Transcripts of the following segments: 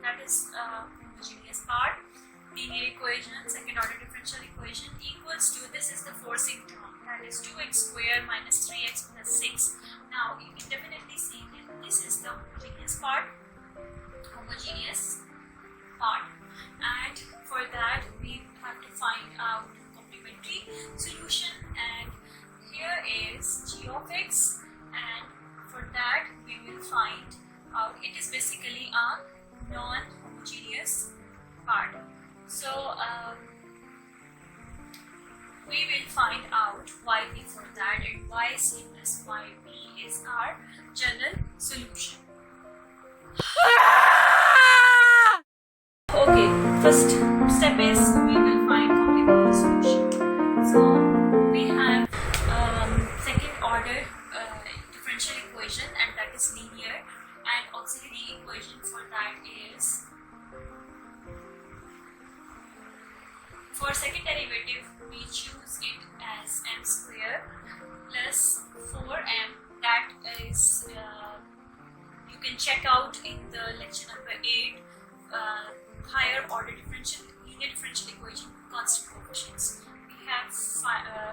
that is homogeneous part. Linear equation, second order differential equation equals to, this is the forcing term, that is 2x square minus 3x plus 6. Now you can definitely see that this is the homogeneous part, and for that we have to find out complementary solution, and here is g of x, and for that we will find out, it is basically a non-homogeneous part. So we will find out yb for that, and yc plus yb is our general solution. Okay, first step is we will find complementary solution. So we have second order differential equation, and that is linear, and auxiliary equation for that is, for second derivative we choose it as m square plus 4m, that is you can check out in the lecture number 8, higher order linear differential equation with constant coefficients. We have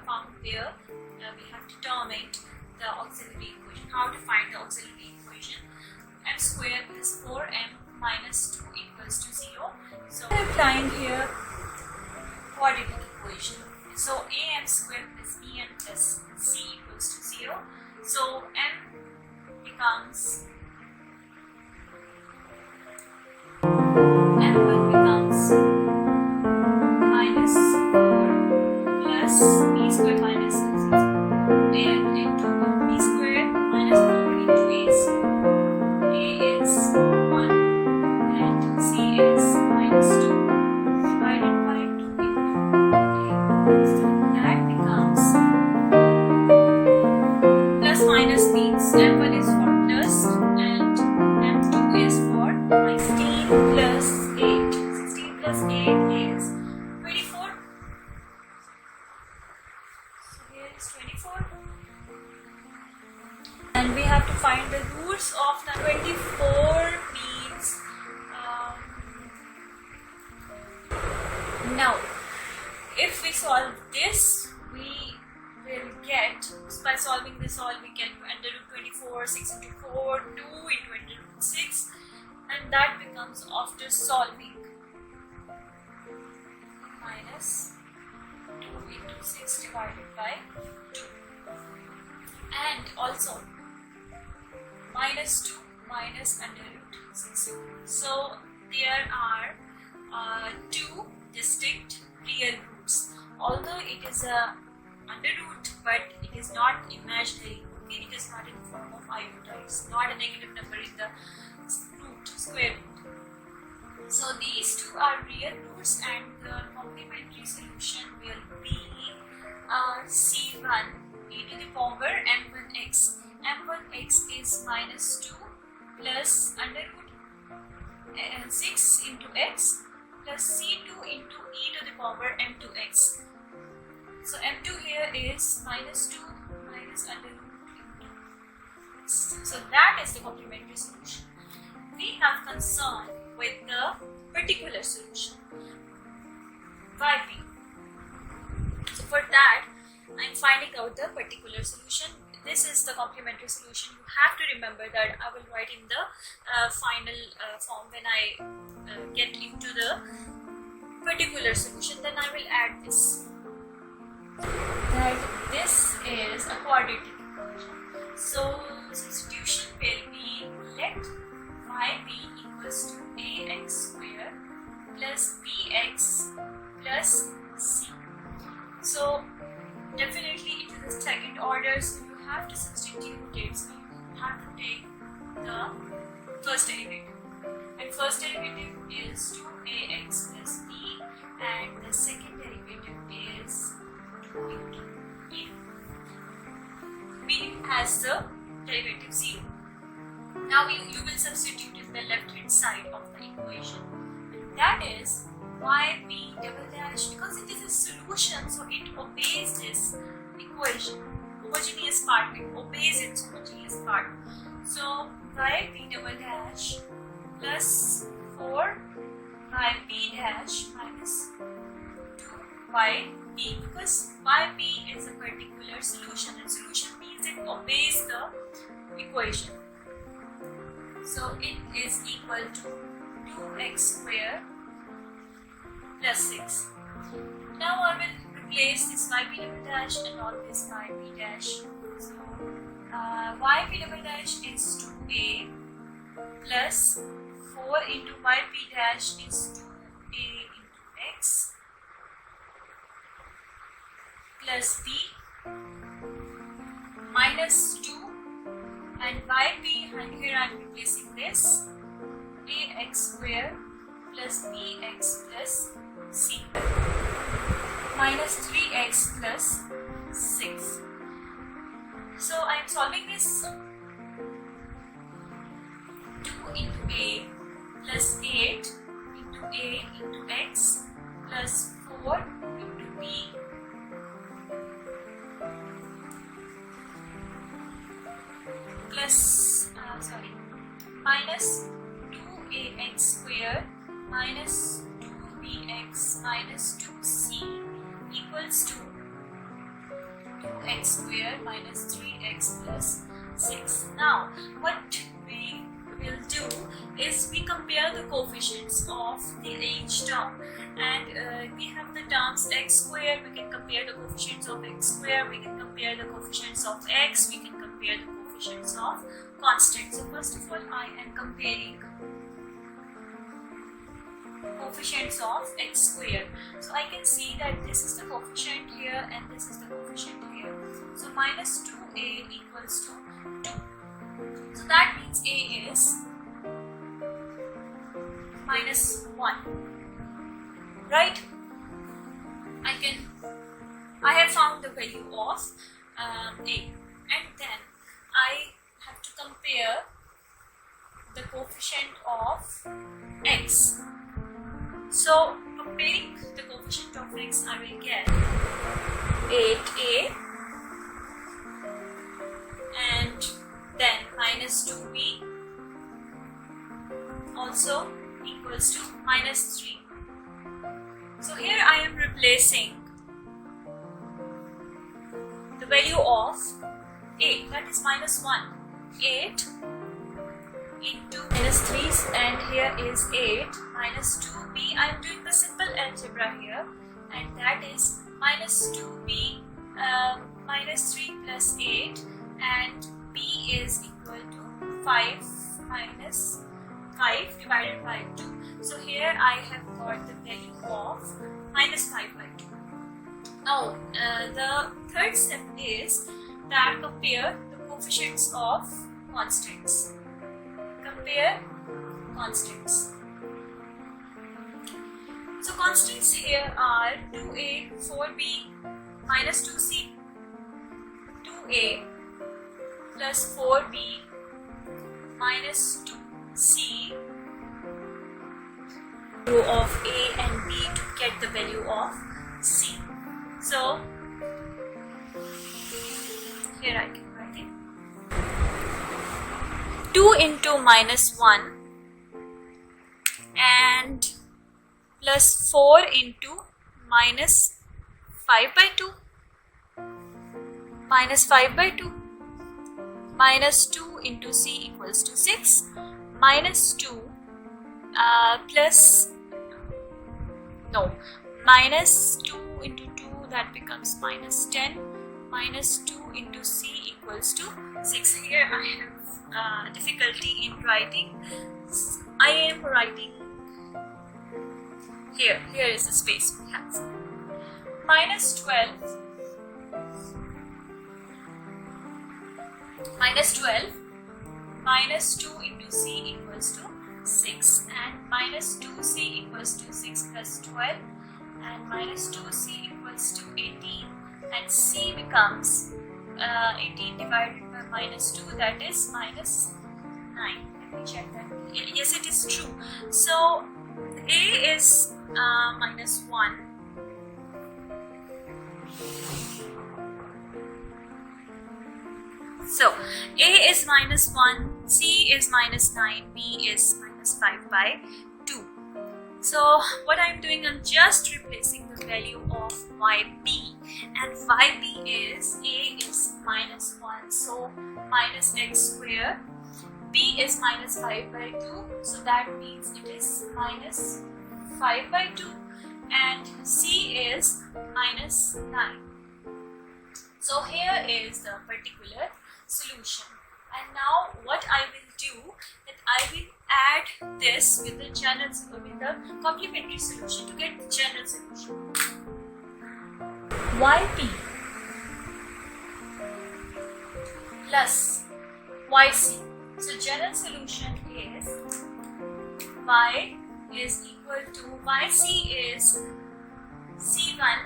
found there, we have determined the auxiliary equation, how to find the auxiliary equation. M square plus 4m minus 2 equals to 0. So we are applying here quadratic equation. So am square plus bn plus c equals to 0. So m becomes, m1 becomes minus 4 plus b square minus c, and into b square minus 4 into a is 1 and c is minus 2 divided by 2 into a. So that becomes, plus minus means m1 is for plus and m2 is for minus. 16 plus 8. 16 plus 8 is 24. So here is 24. And we have to find the roots of the 24 means. Now, if we solve this, we will get, by solving this all, we get under root 24, 6 into 4, 2 into under root 6, and that becomes, after solving, minus 2 into 6 divided by 2, and also minus 2 minus under root 6. So there are two distinct real roots, although it is a under root, but it is not imaginary. Okay, it is not in the form of iota, it's not a negative number in the root, square root. So these two are real roots, and the complementary solution will be c1 e to the power m1x. m1x is minus 2 plus under root 6 into x plus c2 into e to the power m2x. So m2 here is minus 2 minus under root 2. So that is the complementary solution. We have concern with the particular solution, yp. So for that, I am finding out the particular solution. This is the complementary solution. You have to remember that. I will write in the final form when I get into the particular solution. Then I will add this. That this is a quadratic equation. So substitution will be, let yb equals to ax square plus bx plus c. So definitely it is the second order, so you have to substitute it. So you have to take the first derivative, and first derivative is 2ax plus b, and the second derivative is 2 into a. B has the derivative 0. Now you will substitute in the left hand side of the equation, and that is yb double dash, because it is a solution, so it obeys this equation, homogeneous part, it obeys its homogeneous part. So yb double dash plus plus 4 by b dash minus 2 by b, because by b is a particular solution, and solution means it obeys the equation. So it is equal to 2x square plus 6. Now I will replace this yb double dash and all this by b dash. So yb double dash is 2a plus 4 into yb dash is 2a into x plus b minus 2 and yb, and here I am replacing this ax square plus bx plus c minus 3x plus 6. So I am solving this. 2 into a plus 8 into a into x plus 4 into b plus minus 2ax square minus 2bx minus 2c equals to 2x square minus 3x plus 6. Now what we will do is we compare the coefficients of each term, and we have the terms x square, we can compare the coefficients of x square, we can compare the coefficients of x, we can compare the coefficients of constants. So first of all I am comparing coefficients of x square. So I can see that this is the coefficient here and this is the coefficient here. So minus 2a equals to 2. So that means a is minus 1. Right? I have found the value of a, and then I have to compare the coefficient of x. So comparing the coefficient of x, I will get 8a and then minus 2b also equals to minus 3. So here I am replacing the value of a, that is minus 1. 8 into minus 3, and here is 8 minus 2b. I am doing the simple algebra here, and that is minus 2b minus 3 plus 8, and b is equal to 5 minus 5 divided by 2. So here I have got the value of minus 5 by 2. Now the third step is that compare the coefficients of constants. Compare constants. So constants here are 2a, 4b, minus 2c, 2a plus 4b minus 2c, value of a and b to get the value of c. So here I can write it. 2 into minus 1 and plus 4 into minus 5 by 2 minus 5 by 2 minus 2 into c equals to 6 minus 2 minus 2 into 2, that becomes minus 10 minus 2 into c equals to 6. Here I have difficulty in writing. I am writing here is the space we have. Minus 12 minus 2 into c equals to 6, and minus 2c equals to 6 plus 12, and minus 2c equals to 18, and c becomes 18 divided by minus 2, that is minus 9. Let me check that. Yes, it is true. So a is minus 1. So a is minus 1, c is minus 9, b is minus minus 5 by 2. So what I'm doing, I'm just replacing the value of yp, and yp is a is minus 1, so minus x square, b is minus 5 by 2, so that means it is minus 5 by 2, and c is minus 9. So here is the particular solution. And now what I will do, that I will add this with the complementary solution to get the general solution. Yp plus yc. So general solution is y is equal to yc is c1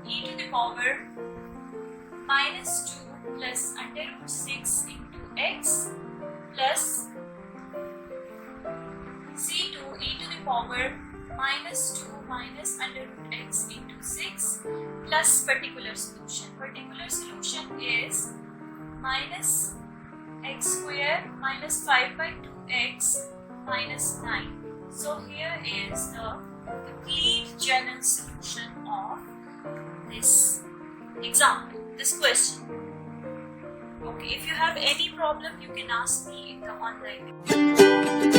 e to the power minus 2 plus under root 6 into x plus c2 e to the power minus 2 minus under root x into 6 plus particular solution. Particular solution is minus x square minus 5 by 2x minus 9. So here is the complete general solution of this example, this question. Okay, if you have any problem, you can ask me in the online.